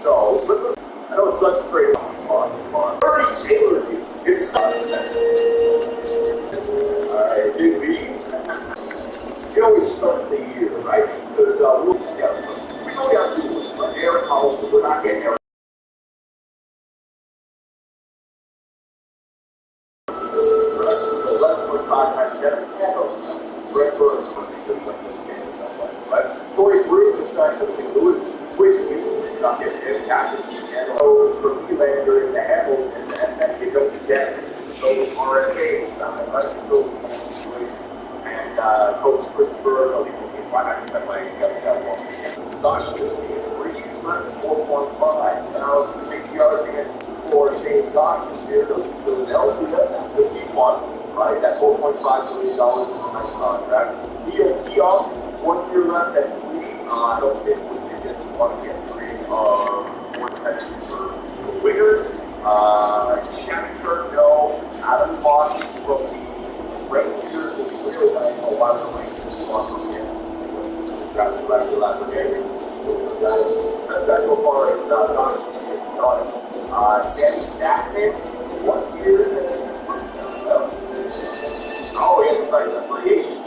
So, I know it's such a great response. 30 Sailor View is such Alright, Big B. You always start the year, right? Because we'll just get we know we have to do this, but air policy, we're not getting air. So 11.5 times 7, Red Birds, right? Corey Bruce is trying to see Lewis Whitney is not getting impacted. And those for Nylander and the Hamilton, and they don't get this. Those RFK side, right? Still the same situation. And Coach Christopher, he's like, I think my scouts got one. Gosh, this game, 3 games left, 4.5. Now, take the argument for saying, gosh, this year, the Philadelphia, the deep one, right? That $4.5 million is a nice contract. Keon, 1 year left at 3. I don't think we can want to get 3 more potentially for wingers. Shattenkirk, no. Adam Fox from the Rangers will be really nice. A lot of the Rangers want to get. That's so far it's done. Sammy Jackman, 1 year. Oh, yeah, it's like a free agent.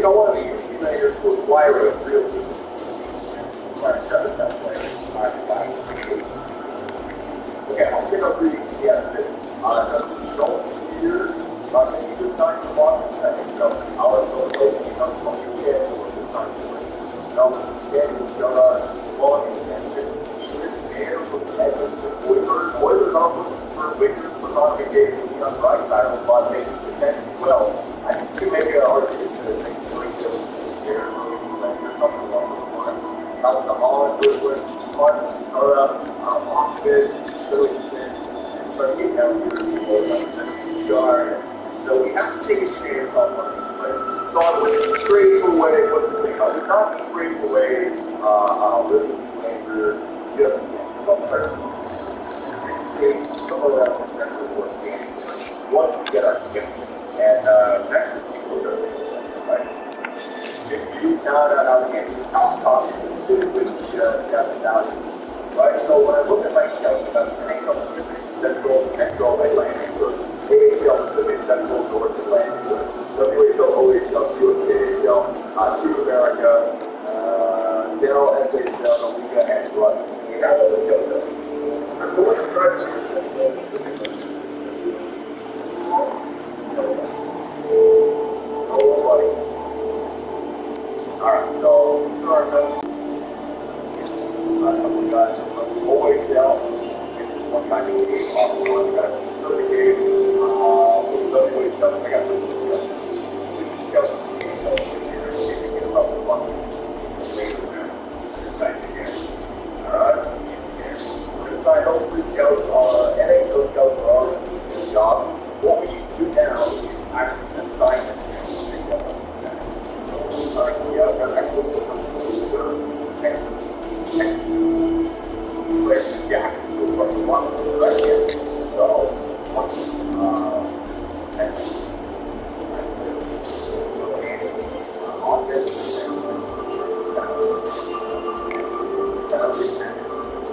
I want to use United to acquire a real team. Okay, I'll take up reading together. Justin Schultz here. I think he just signed for Washington. I think so. I'll also he comes from the UK for this time. Sandy Jonah, long extension. Schmidt there for the Edmonds and Oilers. Oilers are looking for Wickers. We're talking David on the right side of the ball, maybe potentially well. I think you make an argument to make something along those lines. Out the Holland, Goodwin, Martin, Office, Billington, and so you have your Jar. So we have to take a chance on money. But thought we trade away, what's the thing? We're not going to trade away Elizabeth Lander just yet. Don't start to take some of that potential work once we get our schedule. And next week we'll go right? You found out how to get this top with the value. Right? So when I look at myself, about the NHL Pacific, Central, Metro, Atlantic, AHL Pacific, Central, North Atlantic, WHO, OHL, USAHL, True America, Dell, SHL, Liga, and Run. We have all the skills. I'm going to try Alright, so start notes. A couple guys from OHL. One guy who came off the one guy from the game. WHL, I got we can scout this game here and see if we can get something fun. Later there. Back again. Alright. We're going to sign those 3 scouts. NHL scouts are already doing this job. What we need to do now is actually assign this. Alright, so yeah, I've got actual where's Jack? What's the one right here? So,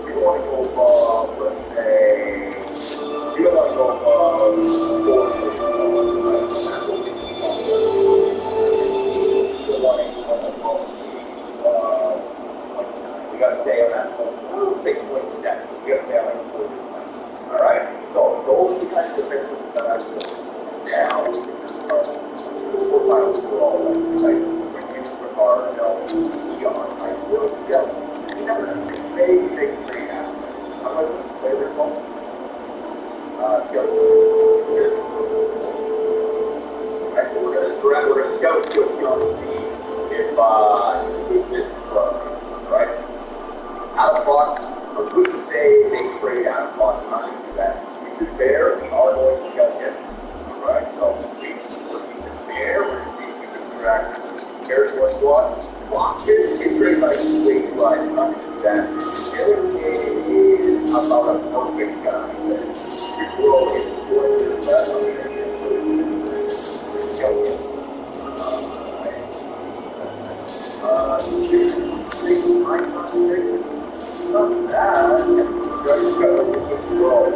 you want to go above, let's say, you don't want to go above 4 we gotta stay on that point. 6.7. We gotta stay on that point. Alright? So those are kind of the pictures that I took. Now we can start the sort finals for all of them. Like when you put our Keon, right? We'll together. You never know. Maybe they can play that. I'm going to play their phone. Schedule. Here's. Alright, so we're gonna scout Keon to see if this is right? Adam Fox, a good say they trade Adam Fox. I'm not going to do that. To be fair, we are going to scout him. Alright, so we're going to see what he can fair. We're going to see if we can interact. Here's what's what. Watkins. 9.6. Not bad. Just got to grow.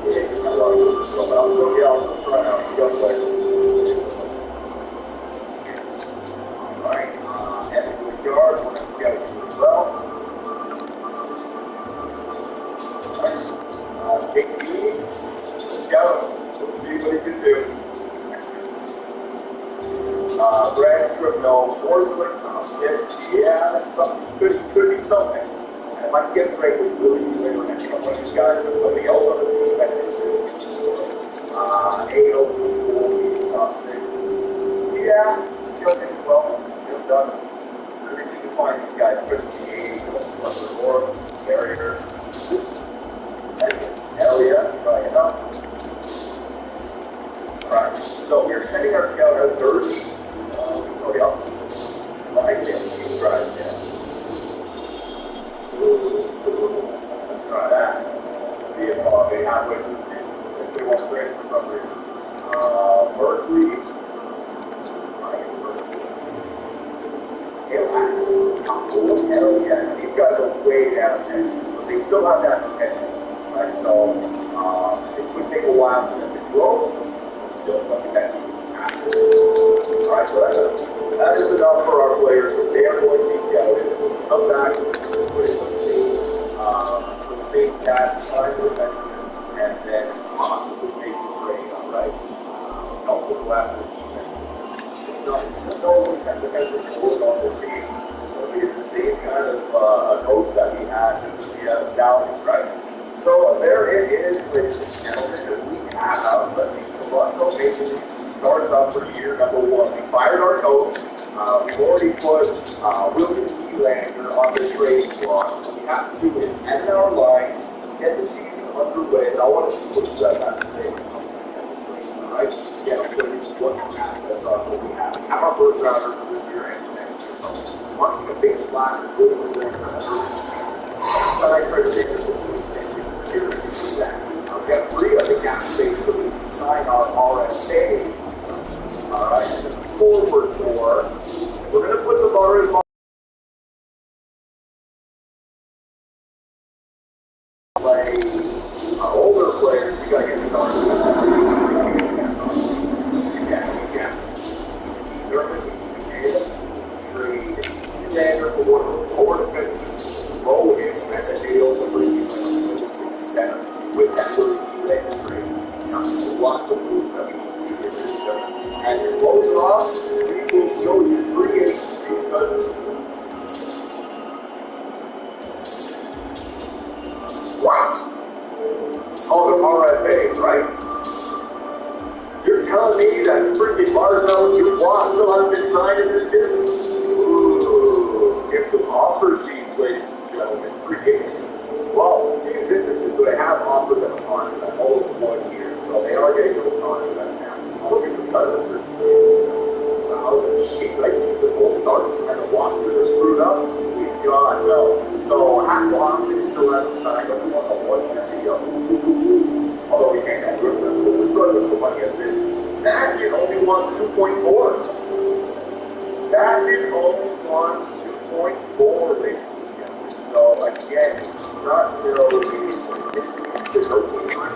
Yeah, I love it. So I'll go get out and try out. Go play. Alright, and with yards, we're going to scout as well. KP, scout. Let's see what he can do. Brad Strip, no. Forsling, 6. Yeah, that's something. Could be something. And if I can get Drake, we really do it. We're going to pick up one of these guys, but somebody else on the team that can do. 8-0, top 6. Yeah, still doing well. Still done. Everything to find these guys. Especially the 8, or carrier. Hell yeah, probably enough. Alright, so we're sending our scout out Thursday. Oh, yeah. I can't keep trying, yeah. Let's try that. See if they halfway through the season, if they want to trade for some reason. Berkeley. Hell yeah. These guys are way down there. But they still have that potential. Right? So, it would take a while for them to grow. But still something that absolutely. Alright, so that is enough for our players. They are going to be scouted. Come back with the same stats, time for Benjamin, and then possibly make a trade, alright? Also go after the defense. It's no defense to work on this team. It's the same kind of coach that we had with the Stallions, right? So there it is, ladies and gentlemen. We have the Toronto Maple Leafs starts off for year number 1. We fired our coach. We've already put William Nylander on the trading block. What we have to do is end our lines, get the season underway, and I want to see what you guys have to say. Alright? Again, I'm going to what assets are what we have. We have our first rounder for this year and next year. So, marking a big splash is really important for the first team. But I try to take this into the same here to do that. We've got 3 of the cap space so we can sign our RSA. Alright, and then forward 4. We're going to put the bar in play older players. We got to get the guard. Yeah. Trade Commander for one of the 4 defenses. Roll him and the deal to bring you a 6-7 with that Nylander trade. Lots of moves that we need to do here. And to close it off, we will show you free agency because what? All the RFAs, right? You're telling me that freaking Barzell and Dubois still haven't been signed in this business? Ooh, if the offer sheets, ladies and gentlemen, free agents. Well, the team's interested, so they have offered them a contract all over 1 year, so they are getting a contract now. Look at the cutters. Shit, I keep the whole start and the Washington are screwed up. God, no. So Hasselhoff still hasn't signed up on a 1-year deal. Although we can't have room for them. We're struggling for money at this. That kid only wants 2.4. That kid only wants 2.4, ladies and gentlemen. So again, not it's a coaching right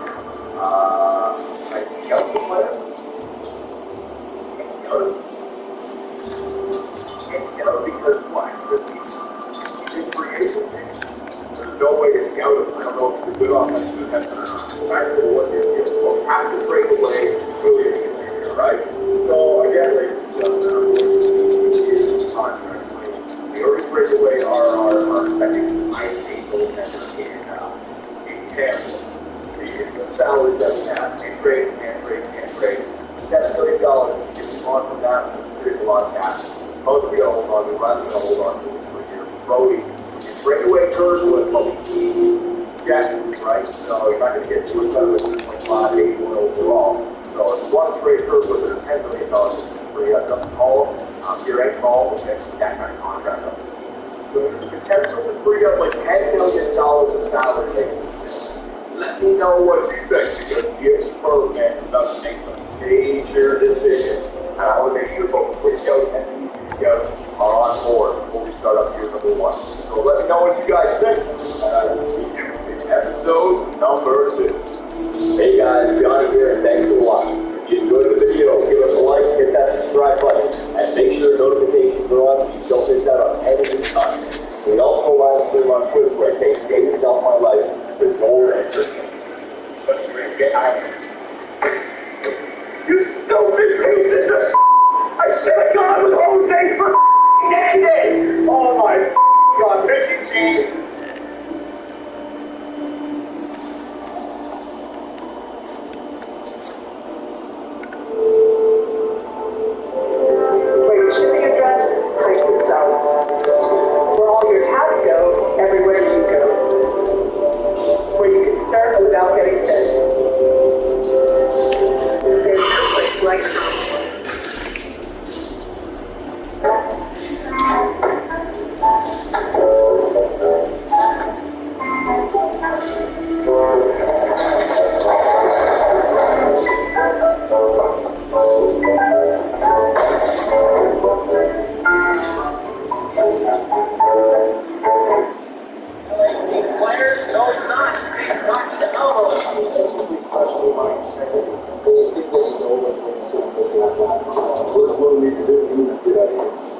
now. I scout the player. It's scout because why? Because he's in free agency. There's no way to scout him. I don't know if it's a good offensive defense or not. Exactly what you're doing. Well, we have to trade away William Nylander, right? So again, ladies and gentlemen, contract. We already traded away our second high-paid goaltender in Tampa. The salaries that we have, can't trade. $7 million to get on from that, there's a lot of cash. Most of you hold on to, rather than hold on to it for a year. Brody, trade away Kurtwood, but we keep Jack, right? So you're not going to get to it better than 6.5, 81 overall. So if you want to trade Kurtwood for $10 million, it's free. I've got to call him. Your ain't call him, and that kind of contract up the team. So there's the potential to free up like $10 million of salary savings. Let me know what you think, because Jim's program does make some major decisions. And I want to make sure both Quick Scouts and scouts are on board before we start up year number 1. So let me know what you guys think, and I will see you in episode number 2. Hey guys, Johnny here, and thanks for watching. If you enjoyed the video, give us a like, hit that subscribe button, and make sure notifications are on so you don't miss out on any new content. We also live stream on Twitch where I take days off my life with more entertainment. So you get out of here. You stupid pieces of I should have gone with Jose for Hernandez! Oh my God, pitching genius! Where your shipping address, price to sell. Where all your tabs go, everywhere you go. Where you can serve without getting fed. There's no place like home.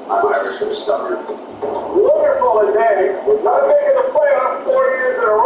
I'm Irish and stubborn. Wonderful advantage. We're not making the playoffs 4 years in a row.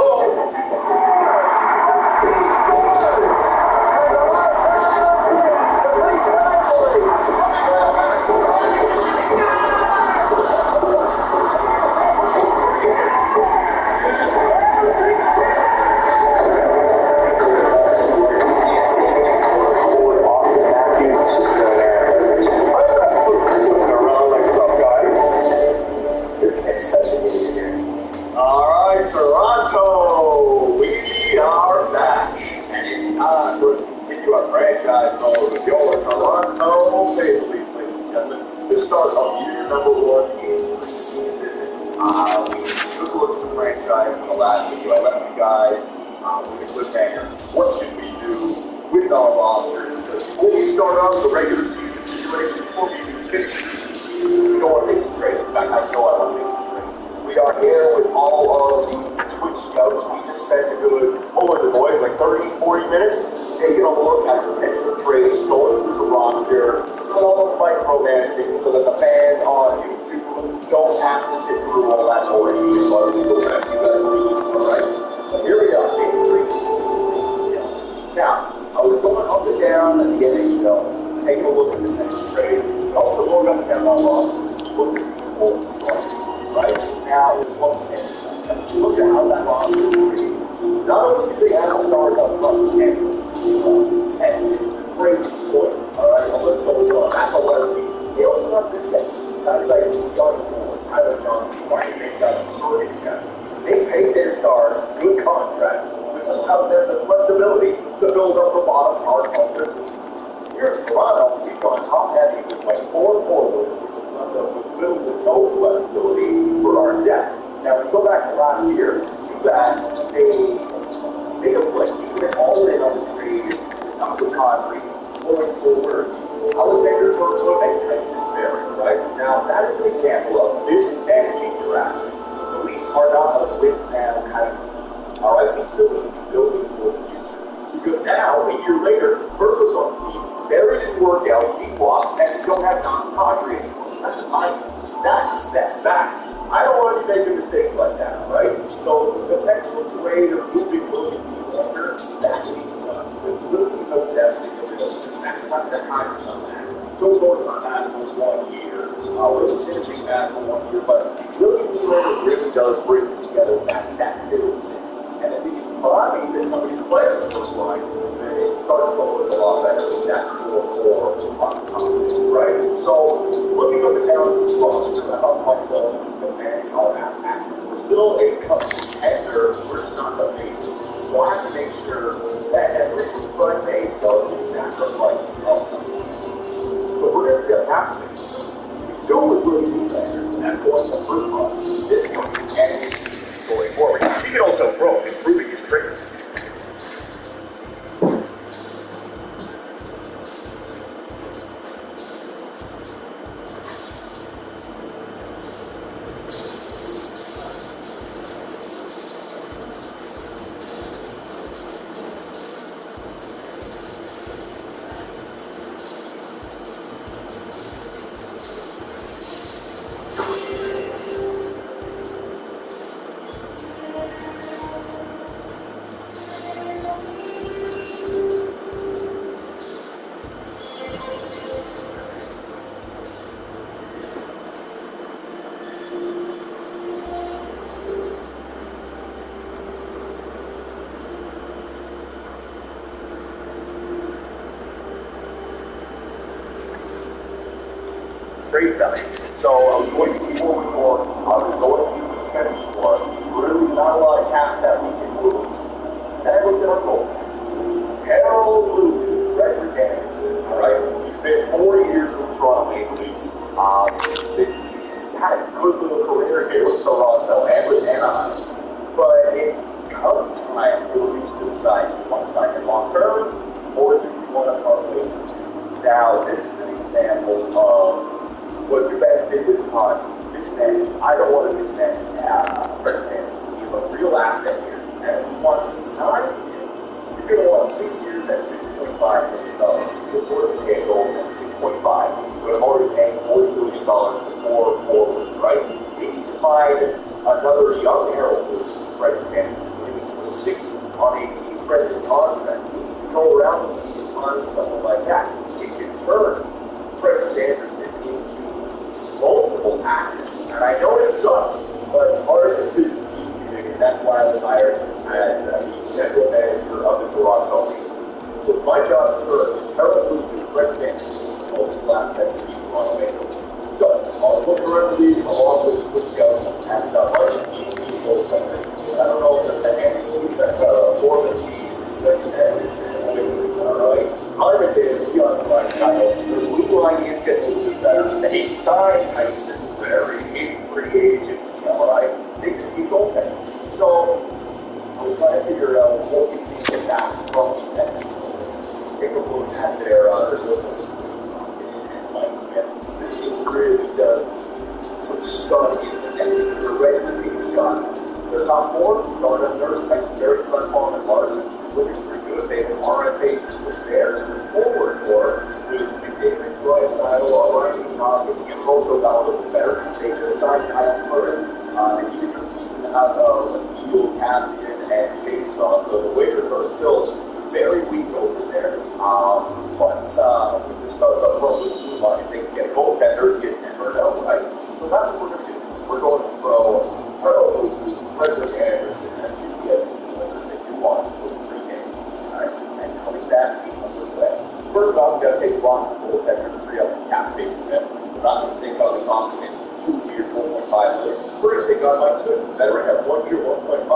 Toronto, we are back, and it's time for us to continue our franchise mode with your Toronto Maple Leafs, ladies and gentlemen. The start of year number 1 in preseason. We took a look at the franchise in the last video. I left you guys with a cliffhanger. What should we do with our roster? Because before we start out the regular season situation, before we even finish the season, we don't want to make some trades. In fact, I know I want to make some trades. We are here with all of the Twitch scouts. We just spent a good, what was it, boys, like 30, 40 minutes taking a look at potential trades, going through the roster, doing all the micromanaging so that the fans on YouTube don't have to sit through all that boring shit. But we don't have to do that, alright? But here we are, game 3. Now, I was going up and down at the NHL, taking a look at the potential trades, also going up and down my roster to see what the people are. Right now, it's one standard. Look at how that roster is created. Not only do they have stars up front, and great point. All right, well, let's go on. That's a Leslie. They also have good guys. Guys like John Moore, Tyler Johnson, Ryan McDonough, Sorkin. They paid their stars good contracts, which allowed them the flexibility to build up the bottom part of their team. Here in Toronto, we've gone top heavy with like 4 forwards, left us with little to no flexibility for our depth. Now, when you go back to last year, you guys, they made a play. You went all in on the trade, Thompson Connery, going forward, Alexander Furture, and Tyson Berry, right? Now, that is an example of mismanaging your assets. The Leafs are not a win-now kind of team, all right? We still need to be building for the future. Because now, a year later, Furture's on the team, Berry didn't work out, he walks, and you don't have Thompson Connery anymore. That's nice. That's a step back. I don't want to be making mistakes like that, right? So the potential trade of moving William Walker, that leaves us with little to no depth because that's not the time on that. Don't go to the time for 1 year. We're sitting back for 1 year, but William Walker really does bring together that middle six. And at least I mean, if somebody plays the first line, then it starts to look a lot better. That's 4-4 on the top six, right? So looking up and down at this roster, I thought to myself, so man, all that assets. We're still a contender, we're just not the base. So I have to make sure that every front base doesn't sacrifice of those. So we're going to get half of it. We do it really do better. That's going to hurt us this season and going forward. He can also throw, improving his trigger. trade belly. So I was going to forward for, I was going to defensive for, really not a lot of cap that we can move. And I looked at our goaltenders. Harold Luke, Frederick Anderson, all right? He's been 4 years with the Toronto Maple Leafs. He's had a good little career here with Toronto and with Anaheim. But it's come time for the Leafs to decide if you want to sign him long term or if you want to part ways. Now, this is an example of what you guys did with mismanage. I don't want to mismanage Frederick Anderson. He's a real asset here. And if you want to sign him, he's going to want 6 years at $6.5 million. He's worth to pay a goal at 6.5. But I'm already paying $40 million for forwards, right? We need to find another young Harold Luke, Frederick Anderson. He was 26 on 18 Frederick contract. We need to go around and find something like that. It can turn Frederick Anderson into multiple assets. And I know it sucks, but hard decisions need to be made. And that's why I was hired as the general manager of the Toronto Maple Leafs. So my job is for Harold Luke to Frederick Anderson, multiple assets in the Toronto Maple Leafs. So I'll look around the league along with scouts and bunch of teams goaltenders. I don't know if there's any team that's more than alright. Armitage is beyond the line title. The blue line is getting a little bit better. He signed Tyson Berry in free agency, alright? They could be goaltenders. So I was trying to figure out what we can get back from that. Take a look at their Mike Smith. This team really does some stuff in the net. They're ready to be shot. Their top four, Darnell Nurse, Tyson Berry, Glenn Palm, and Larson. Looking pretty good. They have RFA was there forward for with David Troy style or Ryan Hopkins. And also got a little bit better. They just signed Kyle Turris. And even the season out of Neil Cassian and Jameson. So the Lakers are still very weak over there. But with the studs up front with the blue line, they can get goaltenders, get never know, right? So that's what we're going to do. We're going to throw Harold Luke, Frederick Anderson, and get if you want. And coming back, first off, we got to take lots of goaltenders to free up the cap space for them. We're not going to think about the Austin 2 years, 1.5 million. We're going to take on Mike Smith, veteran at 1 year, 1.5,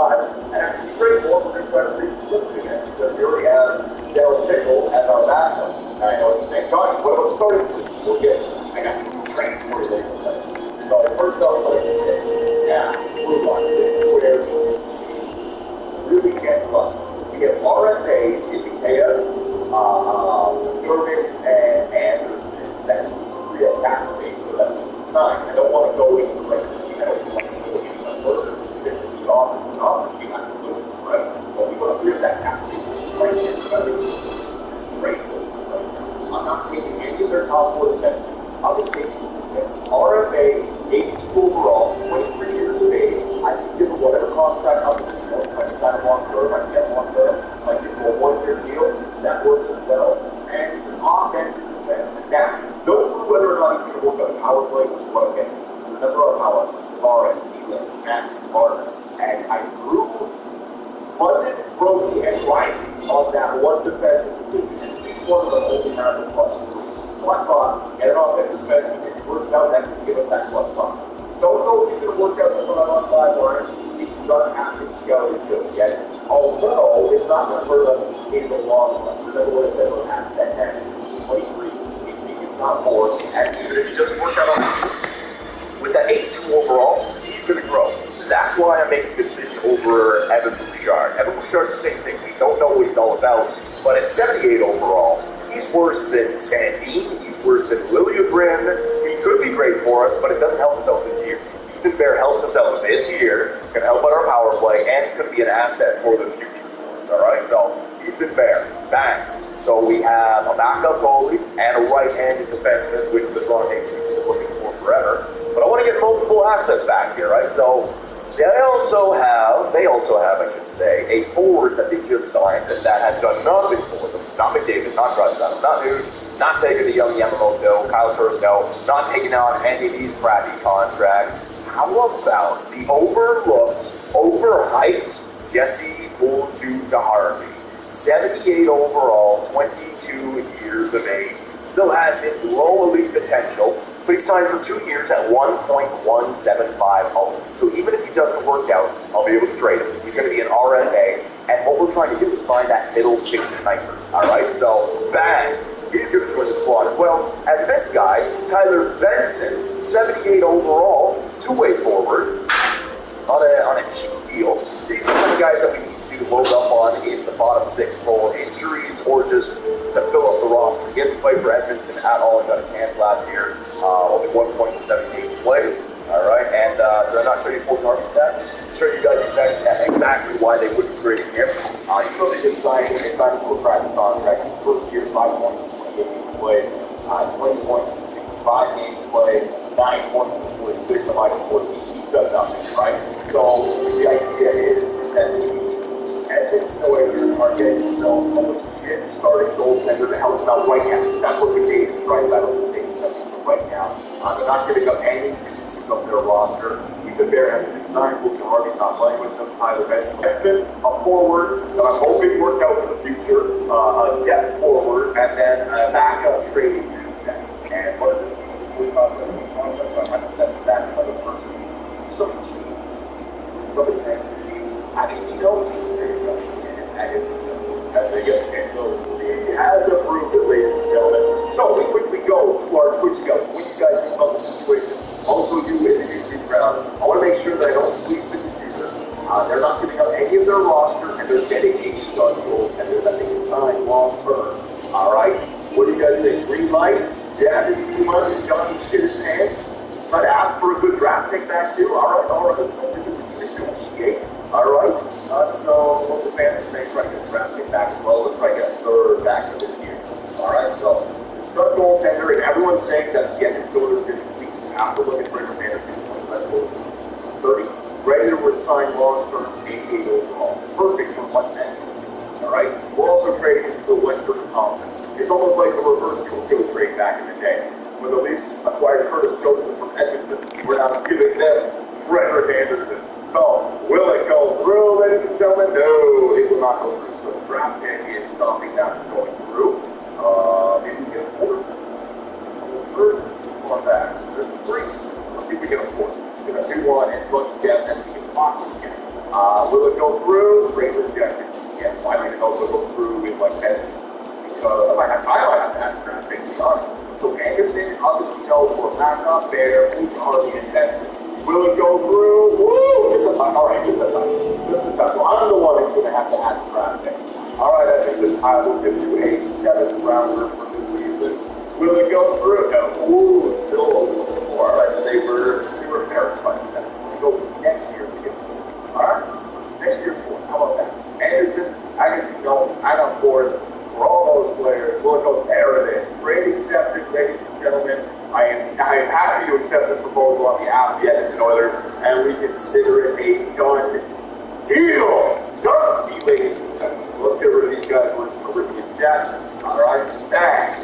and actually trade more. We're going to try to free him again because we already have Dale Pickle as our backup. And I know what you're saying, Johnny, what about the starting? We'll get, I got to transfer later. So first off, yeah, blue line. This is where we really get lucky. We have RFAs in Ikea, Gervitz, and Anderson. That's real cap space, so that's a sign. I don't want to go into the regular season. I don't want to still get my Furture because the team offers you have to lose, right? But we want to free up that cap space right here. This trade, right? I'm not taking any of their top four defensemen. I'll be taking RFA, 82 overall, 23 years of age. I can give him whatever contract I'm going to do. I can sign him long term, I can get him long term, I can give him a 1 year deal. That works as well. And he's an offensive defenseman. Now, no clue whether or not he's going to work on a power play, which is what I'm getting. Remember our power play, Tavares, Nealon, Matthew, Barner. And I wasn't broken and grinding on that one defensive position. Each one of them only had a plus 3. So I thought, get an offensive defenseman, if it works out, that's going to give us that plus 5. Don't know if he's going to work out the 5-on-5 lines. He's not active scouted just yet. Although, it's not going to hurt us in the long run. Remember what I said about asset and 23. He's making top 4. And even if he doesn't work out on the team, with that 82 overall, he's going to grow. That's why I'm making the decision over Evan Bouchard. Evan Bouchard's the same thing. We don't know what he's all about. But at 78 overall, he's worse than Sandin. He's worse than Liljegren. He could be great for us, but it doesn't help us out this year. Ethan Bear helps us out this year. It's going to help out our power play, and it's going to be an asset for the future for us, all right? So, Ethan Bear, bang. So we have a backup goalie and a right-handed defenseman, which the Toronto Maple Leafs is looking for forever. But I want to get multiple assets back here, right? So they also have, I should say, a forward that they just signed that has done nothing for them. Not McDavid, not Draisaitl, not Nuge, not taking the young Yamamoto, Kyle Turris, no, not taking on any of these crappy contracts. How about the overlooked, overhyped Jesse Puljujarvi? 78 overall, 22 years of age. Still has his low elite potential. but he signed for 2 years at 1.175. So even if he doesn't work out, I'll be able to trade him. He's going to be an RFA, and what we're trying to do is find that middle six sniper. All right, so bang, he's going to join the squad as well. And this guy, Tyler Benson, 78 overall, two-way forward on a cheap deal. These are the kind of guys that we need to load up on in the bottom six for injuries or just to fill up the roster. He hasn't played for Edmonton at all and got a chance last year. Only 1 point in 7 games played. All right, and they're not trading for target stats. I'll show you guys exactly why they wouldn't trade him. Even though they just signed him for a private contract. His first year, 5 points in 20 games played, 20 points in 65 games played, 9 points in 46 of my 40. He's done nothing, right? So the idea is that Edmonton Oilers are getting themselves a legit starting goaltender to help them out right now. That's what we need. Draisaitl is taking something right now. They're not giving up any pieces of their roster. Ethan Bear hasn't been signed. Wilson Harvey's not playing with them. Tyler Benson has been a forward that I'm hoping worked out for the future. A depth forward, and then a backup trading asset. And what is it? We're talking about. I'm set that another person. Somebody next to me. Agostino? There you go. Agostino. That's what you get. So he has approved it, ladies and gentlemen. So we quickly go to our Twitch scout. What do you guys think about the situation? Also, you in the YouTube crowd. I want to make sure that I don't fleece the computer. They're not giving up any of their roster, and they're getting a stud goaltender that they can sign long term. All right. What do you guys think? Green light? Yeah, this is the month that Johnny shit his pants. Try to ask for a good draft pick back too. All right. Negotiate. All right. So what the fans are saying, try to get a draft pick back as well. Let's try to get a third back for this year. All right. So the stud goaltender, and everyone's saying that the Edmonton Oilers are going to compete after looking for Brendan Anderson, 30, ready to sign long-term 88 overall. Perfect for one man. All right. We're also trading into the Western Conference. It's almost like the reverse Coco trade back in the day. When the Leafs acquired Curtis Joseph from Edmonton, we're now giving them Frederick Anderson. So, will it go through, ladies and gentlemen? No, it will not go through. So the draft pick is stopping that from going through. Maybe we get a fourth. On that. There's a freeze. Let's see if we get a fourth. We're going to do one as much depth as we can possibly get. Will it go through? Great rejected. Yes, I mean, it also go through with like heads. Because I might have to add a draft pick, to be honest. So Anderson, Agostino for backup, Bear, Furture, Harvey, and Benson. Will it go through? Woo! Just a touch. All right, just a touch. Just a touch. So I'm the one who's going to have to add the draft pick. All right, Edmonton, I will give you a 7th rounder for this season. Will it go through? No. Ooh, it's still a little bit more. All right, so they were embarrassed by the 7th. We go next year to get 4. All right? Next year 4. How about that? Anderson, Agostino, I got 4th. For all those players, we'll go, there it is. Trade accepted, ladies and gentlemen. I am happy to accept this proposal on behalf of the Edmonton Oilers, and we consider it a done deal. Done, ladies and gentlemen. So let's get rid of these guys. We're just going to rip Jackson. All right? Bang.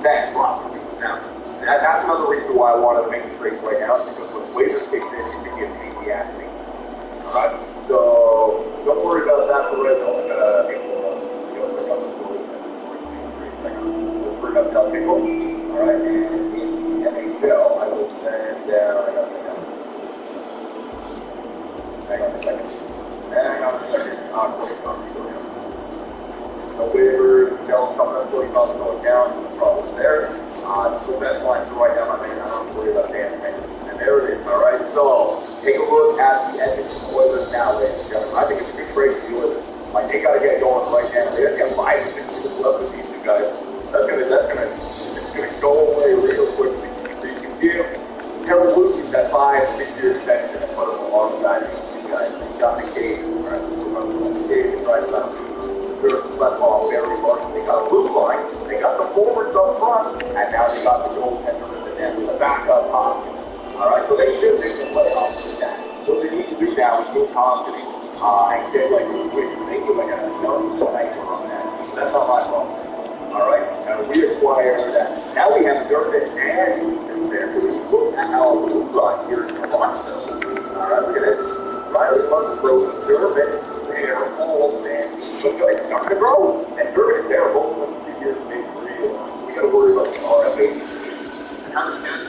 Bang. Lots of people now. That's another reason why I wanted to make the trade right now, because when waivers kicks in, it's a give me the athlete. All right? So don't worry about that for right now. I'm going to make bring up Del Pickle. Alright, and in the NHL, I will send down. Hang on a second. No waivers, Del's coming up, 40,000 going down, no problems there. The best lines are right now, my man. I don't have to worry about damn thing. And there it is, alright? So, take a look at the Edmonton Oilers now, ladies and gentlemen. I think it's a good trade for the Oilers. Like, they got to get going right now. They got 5 to 6 minutes left with these two guys. That's gonna go away real quickly. So you can give Harold Lucas that 5-6 year extension and put him alongside these two guys. They got the cage, right? They tried to Curtis Lepall, Barry Larson. They got a blue line. They got the forwards up front, and now they got the goaltender in the net with a backup Koskinen. All right, so they should make the playoffs with that. What they need to do now is move Koskinen and get like a young sniper on that team. That's not my fault. All right, we acquired that. Now we have Durban and there. We look at how we've got here in Toronto. All right, look at this. Riley Musgrove, Durban, there, Olsen. But it's starting to grow. And Durban and there, both of them 2 years, maybe 3. So we got to worry about the RFAs. And how does Nats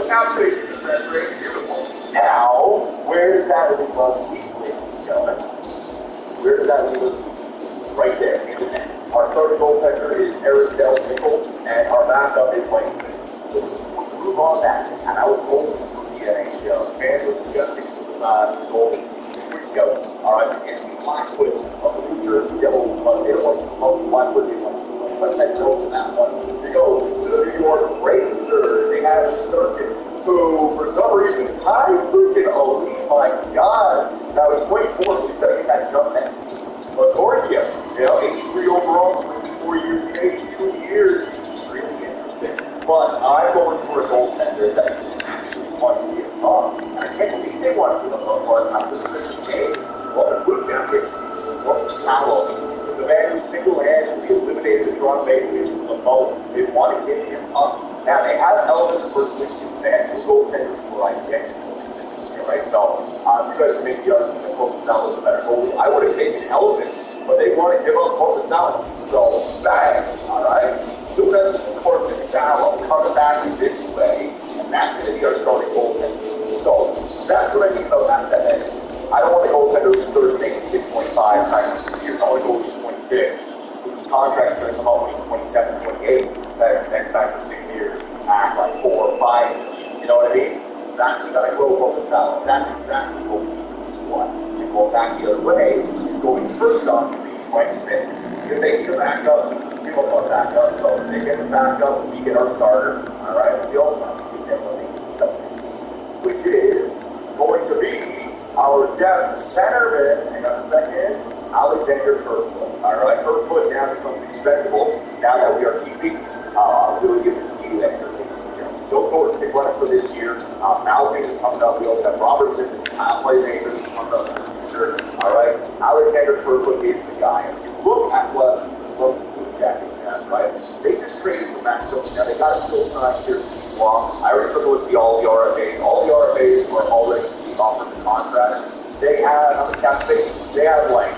calculation is that very beautiful. Now, where does that leave us, ladies and gentlemen? Where does that leave us? Right there in the net. Our third goaltender is Eric Del Nickel, and our backup is Mike Smith. So we'll move on that. And I was told for the NHL. Fans was suggesting the goal 2 weeks ago. All right, it's Blackwood of the Furture. They don't want Blackwood. Let's say no to that one. They go to the New York Rangers. They have Furture, who for some reason is high freaking elite. My God. Now he's 24, so he's going to get that jump next season. But Torgia, 83 overall, 24 years of age, 2 years, really interesting. But I'm going for a goaltender that actually want to be a top. I can't believe they want to be a top one after this game. Well, the Blue Jackets, Salo, the man who single-handedly eliminated the Toronto Maple Leafs from the boat. They want to get him up. Now, they have Elvis versus and two goaltenders for identity. Right, so you guys can make the argument that Corpusalo is a better goalie. I would have taken Elvis, but they want to give up Corpusalo. So, bang, all right? Lucas Corpusalo coming back this way, and that's going to be our starting goaltender. So, that's what I mean about asset management. I don't want a goaltender who's 30, making 6.5, signing for 2 years. I want a goalie who's 26, whose contract's going to come up when he's 27, 28, then sign for 6 years, act like 4 or 5. You know what I mean? That you gotta grow Corpusalo. That's exactly what we want. And going back the other way, going first on to be Mike Smith. If they get a backup, we don't want backup. So if they get a backup, we get our starter. Alright, we also have to get them when they get up, which is going to be our depth centerman. Hang on a second. Alexander Kerfoot. Alright, Kerfoot now becomes expendable now that we are keeping William Nylander. Don't go to pick one for this year. Malvin is coming up. We also have Robertson, playmaker, who's coming up in the future. All right. Alexander Kerfoot is the guy. And if you look at what the Blue Jackets have, right? They just traded for Max Jones. Now, they got to still sign here to keep long. I already took a look at all the RFAs. All the RFAs are already being offered the contract. They have, on the cap space, they have like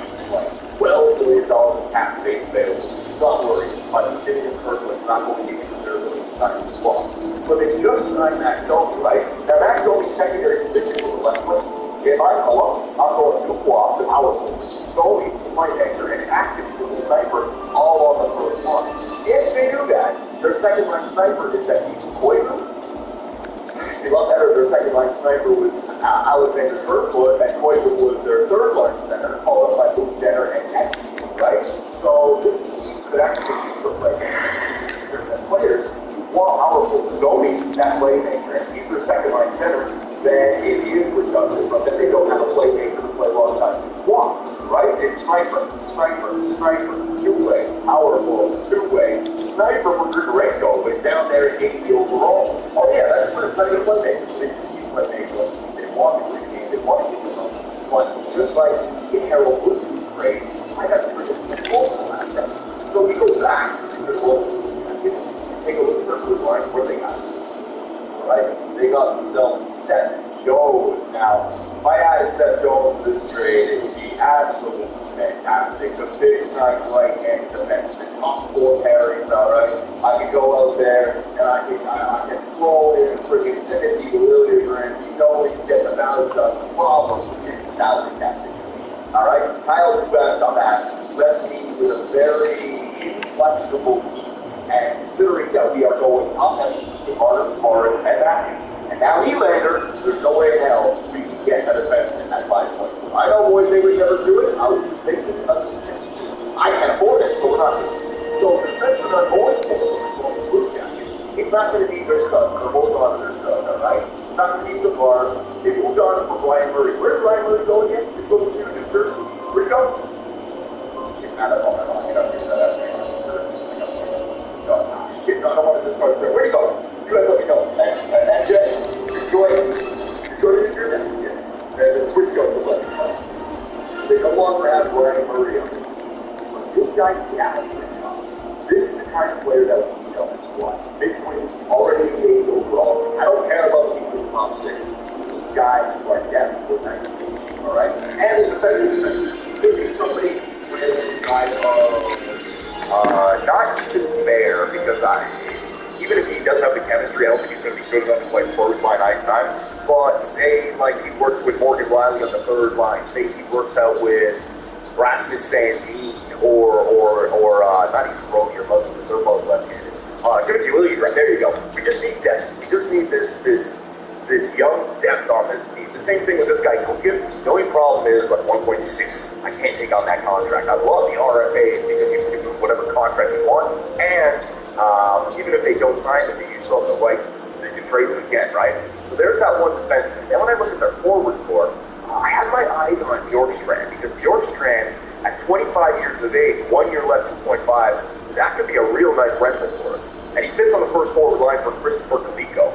$12 million in cap space available. Don't worry. My decision in Kerfoot's not going to get into their ability to sign as well. But they just signed Max Domi, right? Now, Max Domi's secondary position for the left foot. If I call him, I'm going to swap the power forward. Domi, the playmaker, and Atkins to the sniper, all on the first one. If they do that, their second line sniper is that Ethan Koivu. They love that, or their second line sniper was Alexander Kerfoot, and Koivu was their third line center, followed by Luke Denner and X, right? So this could actually be for players. More powerful than Domi, that playmaker, and he's their second line center, then it is redundant, but then they don't have a playmaker to play alongside. One, right? It's sniper, two-way, powerful, two-way, sniper for Grigorenko, but it's down there at 80 overall. Oh yeah, that's for plenty of playmakers. They keep playmakers. They want to regain, they want to get them. But just like in Harold Wood's trade, I got 3 different goals in the last time. So we go back to the goal. Take a look at their blue line, where they got it. Right? They got themselves Seth Jones. Now, if I added Seth Jones to this trade, it would be absolutely fantastic. The big time right-hand defenseman, top 4 pairings, alright? I can go out there and I can throw in friggin' Timothy Williams, you know we can get the value of the problem with your salary cap situation. Alright? Kyle Dubas on that left me with a very inflexible team. And considering that we are going up to Carter, and Matthews, and now Nylander, there's no way in hell we can get a defenseman at 5 points. I know, boys, they would never do it. I was just thinking a suggestion. I can't afford it, so we're not doing it. So the defensemen are going for the Blue Jackets. It's not going to be their stuff. They're both on their stuff, all right? It's not going to be Savard. They moved on for Brian Murray. Where did Brian Murray go again? He's going to New Jersey. Where'd he go? He's not up on my mind. You're not doing that. Shit, no, I don't want to discard it. Where do you go? You guys let me know. And Jay, enjoy New Jersey. And the Twitch goes to let me know. They no longer have Brian Murray on the team. But this guy, yeah, this is the kind of player that we need on this squad. Mid-20s, already engaged overall. I don't care about people in the top 6. These guys who are depth for next season. All right? And the defense, could be somebody with the side of. Not even Bear, because even if he does have the chemistry, I don't think he's going to be good enough to play first line. line ice time. But say, like, he works with Morgan Riley on the third line. Say he works out with Rasmus Sandin or not even Rogier, they're both left-handed. Timothy Williams, right there you go. We just need depth. We just need this young depth on this team. The same thing with this guy Kukin. The only problem is like 1.6. I can't take on that contract. I love the RFAs because you can do whatever contract you want, and even if they don't sign him, you still have the right so you can trade them again, right? So there's that one defenseman. Then when I look at their forward core, I had my eyes on Bjorkstrand because Bjorkstrand, at 25 years of age, 1 year left, 2.5, that could be a real nice rental for us. And he fits on the first forward line for Christopher Kaliko.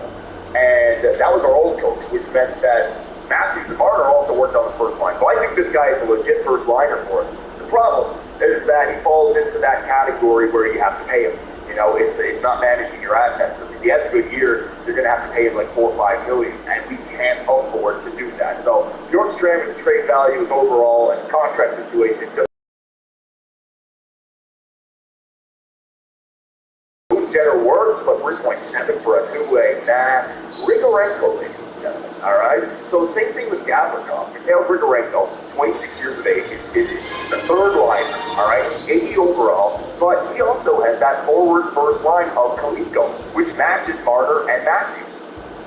And that was our old coach, which meant that Matthews and Marner also worked on the first line. So I think this guy is a legit first liner for us. The problem is that he falls into that category where you have to pay him. You know, it's not managing your assets. Because if he has a good year, you're going to have to pay him like $4 or $5 million, and we can't afford to do that. So Bjorkstrand's trade value is overall, and his contract situation just Jenner works, but 3.7 for a two-way. Nah, Grigorenko, ladies and gentlemen. All right. So the same thing with Gavrikov. Mikhail Grigorenko, 26 years of age, is the third liner. All right, 80 overall, but he also has that forward first line of Kaliko, which matches Marner and Matthews.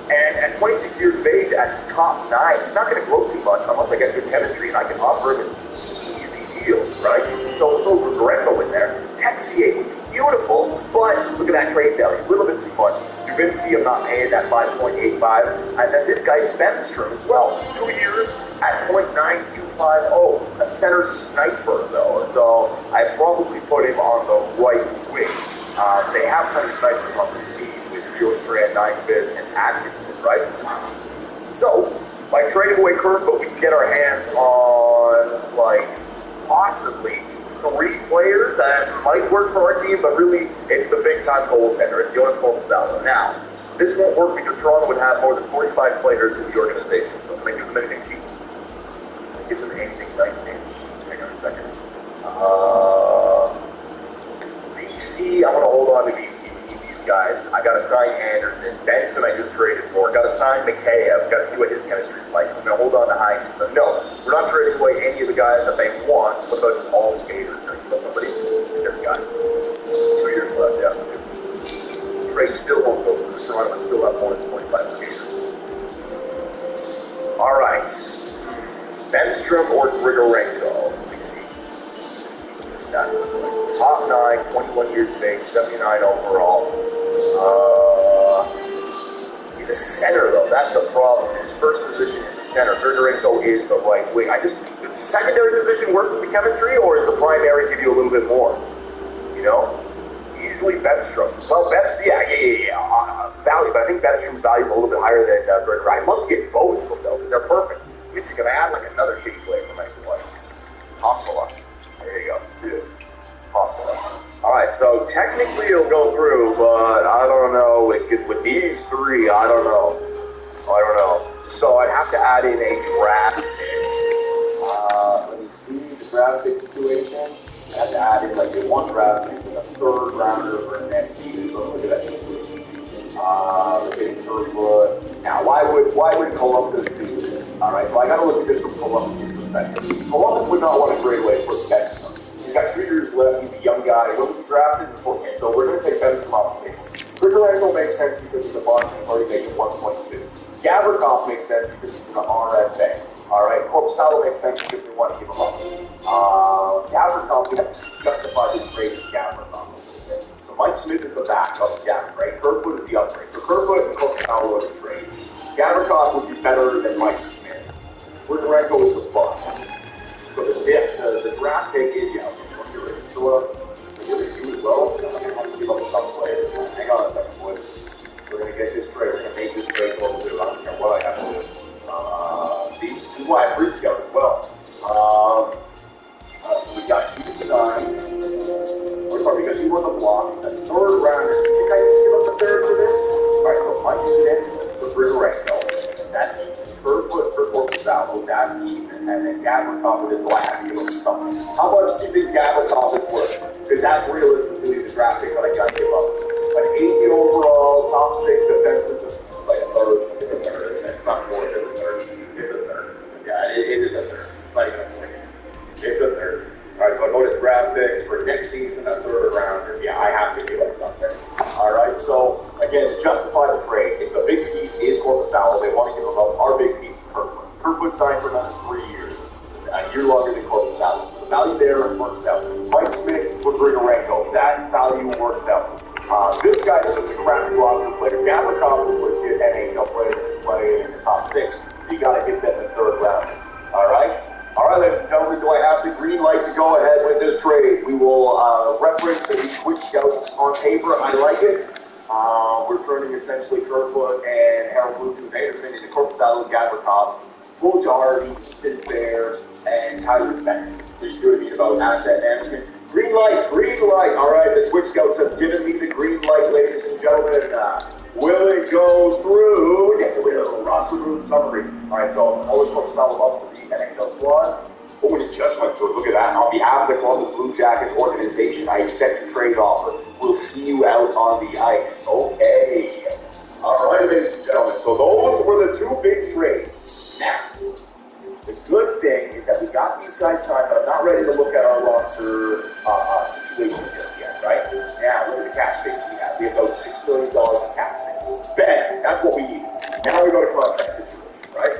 And at 26 years of age, at top 9, he's not going to grow too much unless I get good chemistry and I can offer him an easy deal, right? So throw Grigorenko in there. Texier would be beautiful, but look at that trade value, a little bit too much. Dubinsky, I'm not paying that 5.85, and then this guy's Bemstrom as well, 2 years at 0.9250, a center sniper though, so I probably put him on the right wing. They have plenty of snipers on this team with Furture, Nyquist, and Atkinson, right? So, by trading away Kerfoot, we can get our hands on, like, possibly 3 players that might work for our team, but really, it's the big-time goaltender. It's Jonas Polsalo. Now, this won't work because Toronto would have more than 45 players in the organization, so can I give them anything cheap? Can I give them anything nice, man? Hang on a second. BC, I want to hold on to BC. We need these guys. I got to sign Anderson. Benson I just traded for. Got to sign Mikheyev. Got to see what his chemistry is like. I'm going to hold on to Heineken. So no, we're not trading away any of the guys that they want. What about just all skaters? Going to give up somebody? This guy. 2 years left, yeah. Trade still won't go through. Toronto would still have more than 25 skaters. All right. Benstrom or Grigorenko? Let me see. Top 9, 21 years of age, 79 overall. He's a center, though. That's the problem. His first position is the center. Grigorenko is the right wing. Does the secondary position work with the chemistry, or is the primary give you a little bit more? You know? Easily Benstrom. Well, value, but I think Benstrom's value is a little bit higher than Grigorenko. I'd love to get both of them, though, because they're perfect. It's going to add like another kitty player for my squad. Hassela. There you go. Dude. Hassela. Alright, so technically it'll go through, but I don't know. With these 3, I don't know. So I'd have to add in a draft pick. Let me see the draft pick situation. I have to add in like a 1 draft pick with a 3rd rounder for an NFT. So look at that situation. Getting Kerfoot. Now, why would Columbus do this? Alright, so I gotta look at this from Columbus' perspective. Columbus would not want to trade away for Benson. He's got 2 years left. He's a young guy. He wasn't drafted before, so we're going to take Benson off the table. Grigorenko makes sense because he's a Boston. He's already making 1.2. Gavrikov makes sense because he's an RFA. All right. Polsalo makes sense because we want to give him up. Gavrikov, we have to justify this trade with Gavrikov. So Mike Smith is the backup of Gavrikov, right? Kerfoot is the upgrade. So Kerfoot and Polsalo are the trade. Gavrikov would be better than Mike Smith. Grigorenko is the bust. So the draft pick is, you're still up. You're going to do it well. I'm going to have to give up some players. Hang on a second, boys. We're going to get this trade. We're going to make this trade go through. I don't care what I have to do. See, this is why I pre-scout as well. So we got 2 signs. We're sorry, because you won the block. A 3rd rounder. You guys give us a 3rd for this? Alright, so Mike Smith for Grigorenko. That's even. Kerfoot for Polsalo. That's even. And then Gavrikov with his lab. Give him something. How much do you think Gavrikov is worth? Because that's realistically the draft pick that I got to give up. An 80 overall, top 6 defensive, like a 3rd. piece is Corpusalo. They want to give him up. Our big piece is Kirkwood. Kirkwood signed for another 3 years, a year longer than Corpusalo. So the value there works out. Mike Smith for Grigorenko, that value works out. This guy is just a crappy roster player. Gavrikov is a legit NHL player that's playing in the top 6. You got to get them in the 3rd round. All right, ladies and gentlemen, do I have the green light to go ahead with this trade? We will reference the Twitch scouts on paper. I like it. We're turning essentially Kirkwood and Harold Bluetooth Anderson into Corpusalo, Gavrikov, Will Jardy, Ethan Bear, and Tyler Banks. So you see what I mean about asset management. Green light, green light. All right, the Twitch scouts have given me the green light, ladies and gentlemen. Will it go through? Yes, it will. Roster move summary. All right, so always Corpusalo up for the NHL squad. Oh, and it just went through. Look at that. On behalf of the Columbus Blue Jackets organization, I accept your trade offer. We'll see you out on the ice. Okay. All right, ladies and gentlemen. So those were the 2 big trades. Now, the good thing is that we got these guys signed, but I'm not ready to look at our roster situation just yet, right? Now, look at the cap space we have. We have about $6 million in cap space. Bang! That's what we need. Now we go to contract situation, right?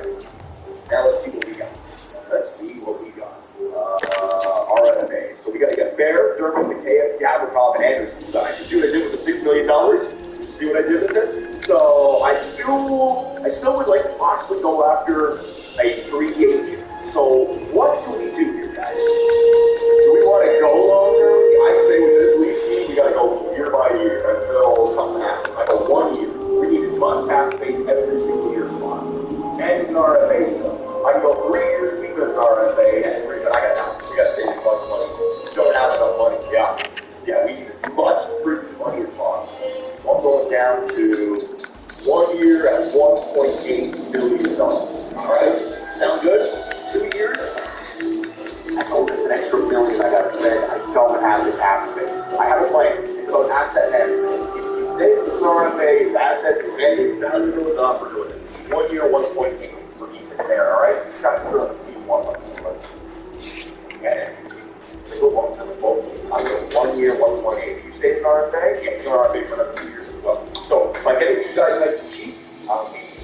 Now let's see what we got. RFA. So we got to get Bear, Dermott, McKay, Gavrikov, and Anderson signed. You see what I did with the $6 million? You see what I did with it? So I still would like to possibly go after a free agent. So what do we do here, guys? Do we want to go long term? I say with this league team, we got to go year by year until something happens. I go 1 year. We need to fund cap space every single year for us. And it's an RFA still. I can go 3 years, keep it as an RFA, and but I got now. We got to save a bunch of money. We don't have enough money. Yeah, we need as much free money as possible. So I'm going down to 1 year at $1.8 million. All right, sound good? 2 years? I know that's an extra $1 million I got to spend. I don't have the cap space. I have a plan. It's about asset management. If he stays as an RFA, his assets and his value goes up. We're doing it. 1 year, 1.8. There, all right? Got to put on the team one month. Okay. They go one to the both. I'm going 1 year, 1.8. You stay in RFA, yeah, you're RFA for another 2 years as well. So by getting you guys nice and cheap,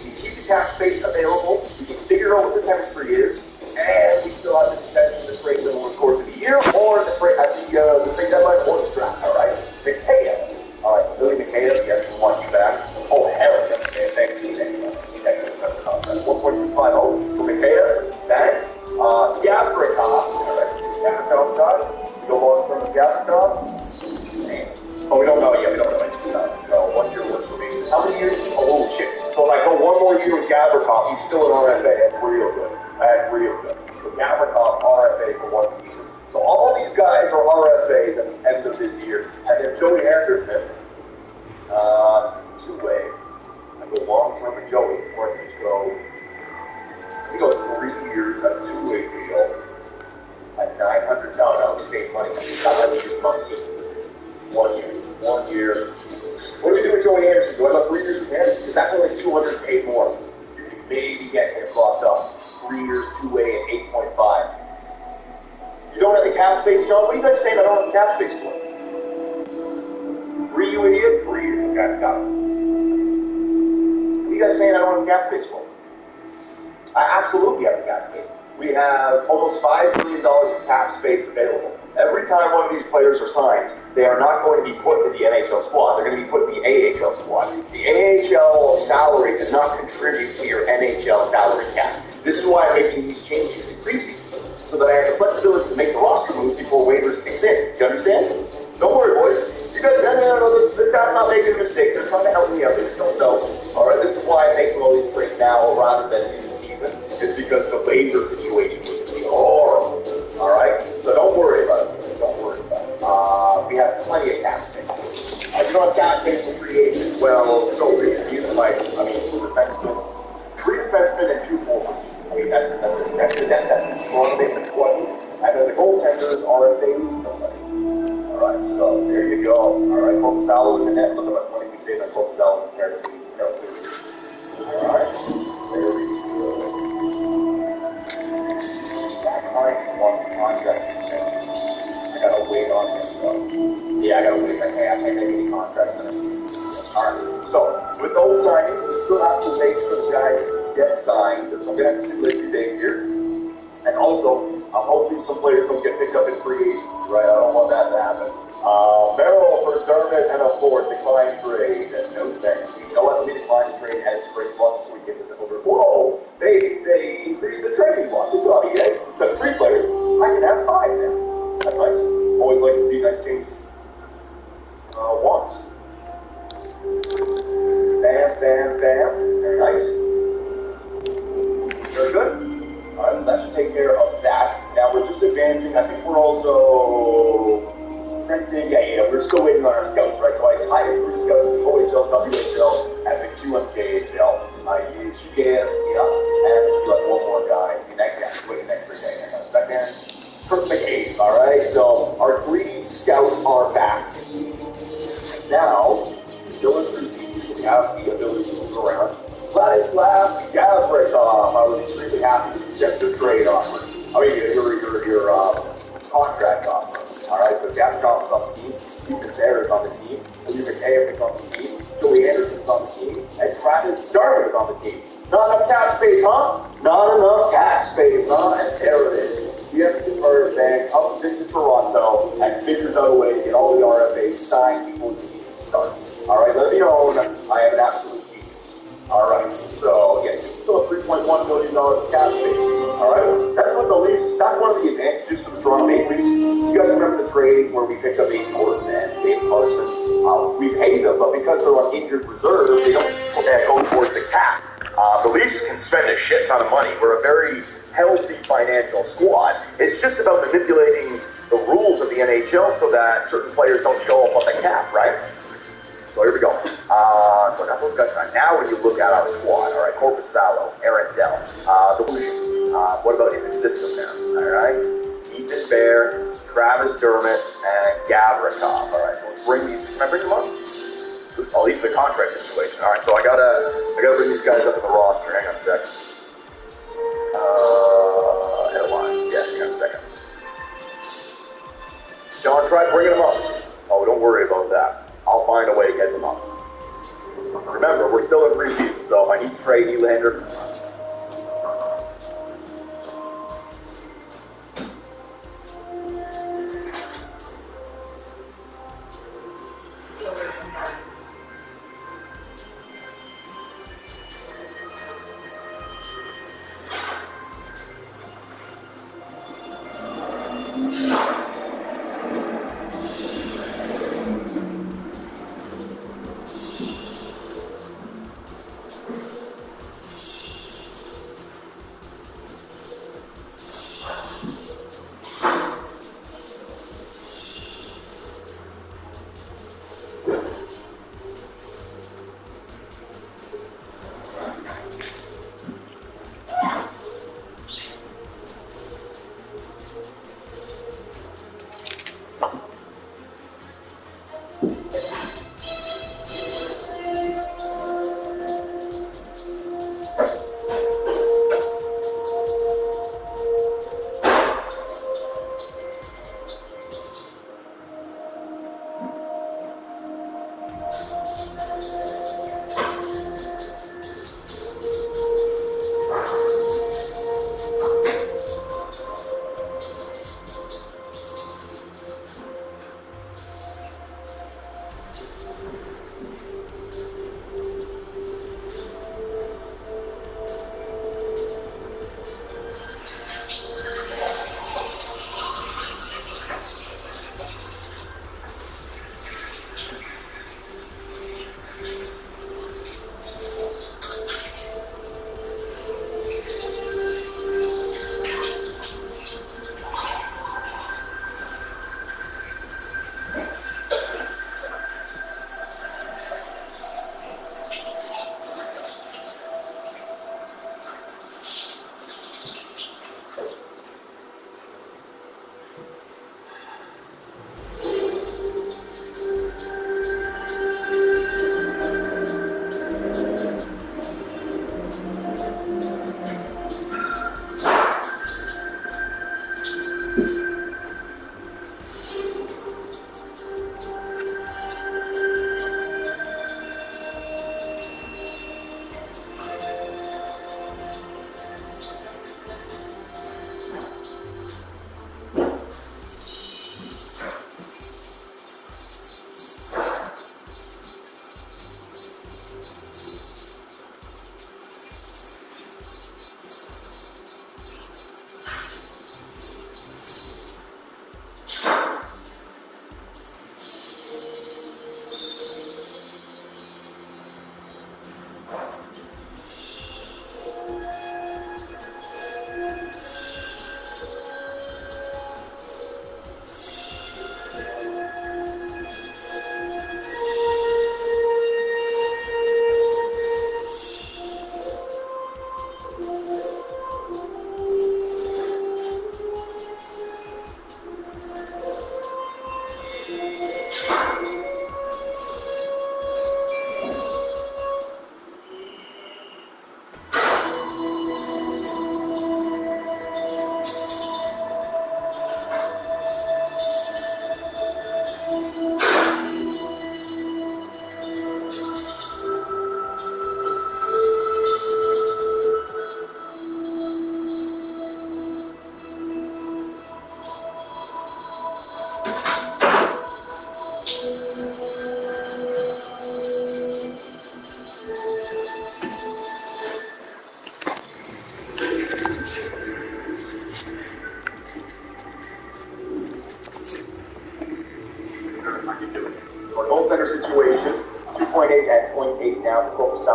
we keep the cap space available. We can figure out what the chemistry is, and we still have the potential to trade them over the course of the year, or the trade at the trade deadline or the draft. All right. McKay. All right. Billy McKay. Yes, we want you back. Oh hell yeah. Thank you. 1.25 for Mikhail, then Gavrikov, we go on from Gavrikov. Oh, we don't know yet, So 1 year works for me. How many years? Oh shit. So if I go 1 more year with Gavrikov, he's still an RFA. That's real good. So Gavrikov, RFA for 1 season. So all these guys are RFAs at the end of this year. And then Joey Anderson, 2-way. I go long term with Joey. We go 3 years at 2-way deal at $900. Now we save money. Not like we money. 1 year. 1 year. What do we do with Joey Anderson? Do I go 3 years with him? Because that's only $200K more. You can maybe get him locked up. 3 years, 2-way at 8.5. You don't have the cap space, John? What are you guys saying I don't have the cap space for? 3, you idiot? 3 years. Okay, got it. What are you guys saying I don't have cap space for? I absolutely have the cap space. We have almost $5 million of cap space available. Every time one of these players are signed, they are not going to be put in the NHL squad. They're going to be put in the AHL squad. The AHL salary does not contribute to your NHL salary cap. This is why I'm making these changes in preseason, so that I have the flexibility to make the roster moves before waivers kicks in. Do you understand? Don't worry, boys. You guys, the guy's not making a mistake. They're trying to help me out. They just don't know. All right, this is why I'm making all these trades now rather than in the season. It's because the waiver situation was just horrible. All right, so don't worry about it. Don't worry about it. We have plenty of cap space. You don't have cap space for free agents. Well, so be it. These are like, for defensemen, 3 defensemen and 2 forwards. I mean, that's the strong thing. That's what. And then the goaltenders are a thing. Alright, so there you go. Alright, Corpusalo in the net. Look how much money we save on Corpusalo compared to Alright, there we go. That client wants the contract extension. I gotta wait on him, so. Yeah, I gotta wait. I can't get any contract. Alright, so with those signings, we still have to wait for the guy to get signed. So I'm going to have to simulate 2 days here. And also, hopefully some players don't get picked up in free agency, right? I don't want that to happen. Merrill for Dermott and a fourth, decline trade. No thanks. We know how to decline trade as trade block, so we get this over. Whoa! They increased the trading block. Good job, EA. Instead of 3 players, I can have 5 now. That's nice. Always like to see nice changes. Once. Bam, bam, bam. Very nice. Very good. Alright, so that should take care of that. Now we're just advancing. I think we're also printing. Yeah, we're still waiting on our scouts, right? So I hired 3 scouts, the OHL, WHL, and the QMJHL. You should get, and you have 1 more guy. The next guy, wait the next 3 days. Hang on a second. Perfect 8, alright? So our 3 scouts are back. Now, still in preseason, we have the ability to move around. Vladislav Gavrikov, I was extremely happy to accept your trade offer. I mean, your contract offer. All right, so Gavrikov is on the team, Ethan Bear is on the team, Lee McKay is on the team, Joey Anderson is on the team, and Travis Darwin is on the team. Not enough cap space, huh? Not enough cap space, huh? And there it is. The Edmonton Bank comes into Toronto and figures out a way to get all the RFAs signed before the season starts. All right, let me own. I am an absolute genius. All right, so yeah, still a $3.1 million cap space. All right, that's what the Leafs. That's one of the advantages to the Toronto Maple Leafs. You guys remember the trade where we picked up Aiden Gordon and Dave Carson? We paid them, but because they're on injured reserve, they don't go towards the cap. The Leafs can spend a shit ton of money. We're a very healthy financial squad. It's just about manipulating the rules of the NHL so that certain players don't show up on the cap, right? So here we go. So that's those guys. Now when you look at our squad, all right, Corpus Salo, Aaron Dell, what about in the system now? All right, Ethan Bear, Travis Dermott, and Gavrikov. All right, so let's bring these. Can I bring them up? Oh, these are the contract situation. All right, so I gotta bring these guys up in the roster. Hang on a second. Headline. Yeah, hang on a second. John, try bringing them up. Oh, don't worry about that. I'll find a way to get them up. Remember, we're still in preseason, so if I need to trade Nylander,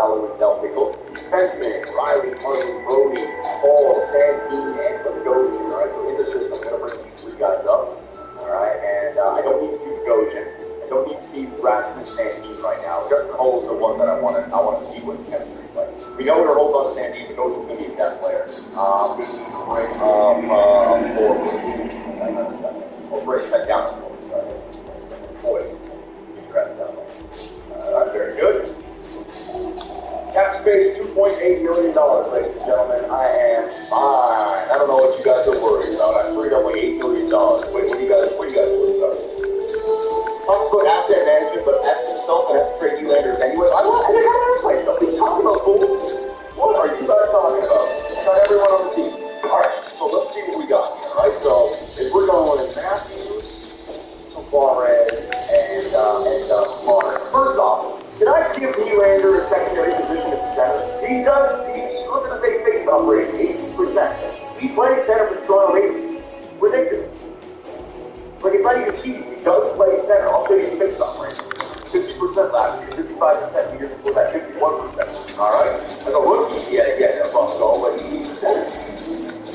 Allen with Del Pickle. Defenseman, Riley, Martin, Brody, Paul, Santine, and Gogin. All right, so in the system, I'm going to bring these three guys up. All right, and I don't need to see Gogin. I don't need to see Rasmus Sandin right now. Justin Hull is the one that I want to see what chemistry is like. We know we're holding on to Sandin. We know we're going to be that player. We need to bring We'll bring set down to 4. Sorry. Boy, get your ass down. All right, very good. Cap space, $2.8 million, ladies and gentlemen. I am fine. I don't know what you guys are worried about. I freed up like $8 million. Wait, what are you guys worried about? Talks about asset management, but X himself and has to trade Nylanders anyway. I got to play something. Talking about fools. What are you guys talking about? Not everyone on the team. All right, so let's see what we got here. All right, so if we're going with Matthews, Suarez, and Martin. First off, did I give Nylander a secondary position at the center? He does. Look at the big face-off rate, 80%. He plays center for the Toronto Maple Leafs. Ridiculous. Like, it's not even cheese. He does play center. I'll show you his face-off rate. 50% last year, 55% the year before that, 51%. All right? As a rookie, yeah, but he's a center.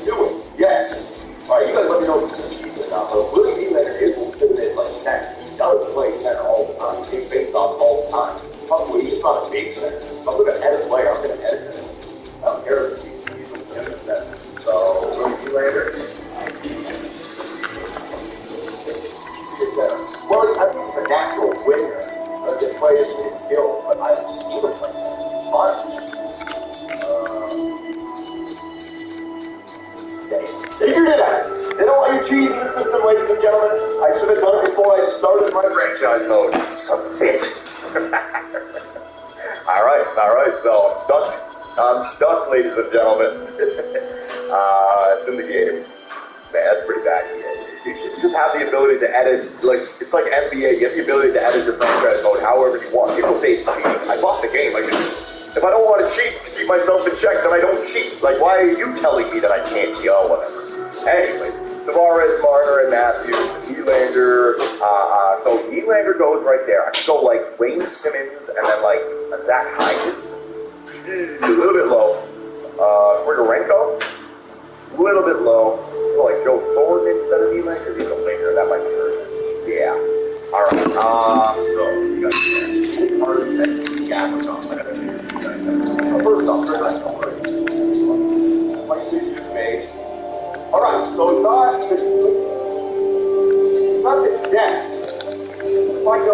Do it. Yes. All right, you guys let me know if this is cheese or not. But Willie Nylander is legitimate, like, center. He does play center all the time. He takes face-off all the time. Probably he's not a big center. If I'm going to edit a player, I'm going to edit him. I don't care if he's a legitimate center. So, Willie Nylander. Well, I think he's a natural winner. Just play his skill, but I've seen him play fun. Figured it out. You know why you cheese in the system, ladies and gentlemen? I should have done it before I started my franchise mode. Sons of bitches. All right, so I'm stuck, ladies and gentlemen. It's in the game. Man, that's pretty bad. You should just have the ability to edit, like, it's like NBA. You have the ability to edit your franchise mode however you want. People say it's cheating. I bought the game. If I don't want to cheat to keep myself in check, then I don't cheat. Like, why are you telling me that I can't cheat? Oh, whatever. Anyway, Tavares, Marner, and Matthews, Nylander. So Nylander goes right there. I could go, like, Wayne Simmons and then, like, a Zach Hyman. A little bit low. Grigorenko. A little bit low. Like Joe Thornton instead of Nylander, because he's a winger. That might be hurt. Yeah. All right. So you got first off, very nice. Don't worry. 26 years of age. All right. So it's not the depth. If I go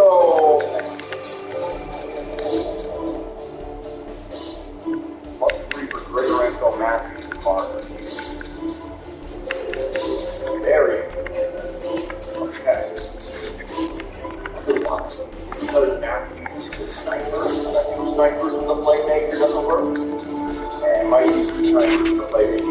+3 for Grigorenko, Matthews, and Marner. Very okay. Because Matthews is a sniper, I think snipers and the playmaker doesn't work. And my snipers and the playmaker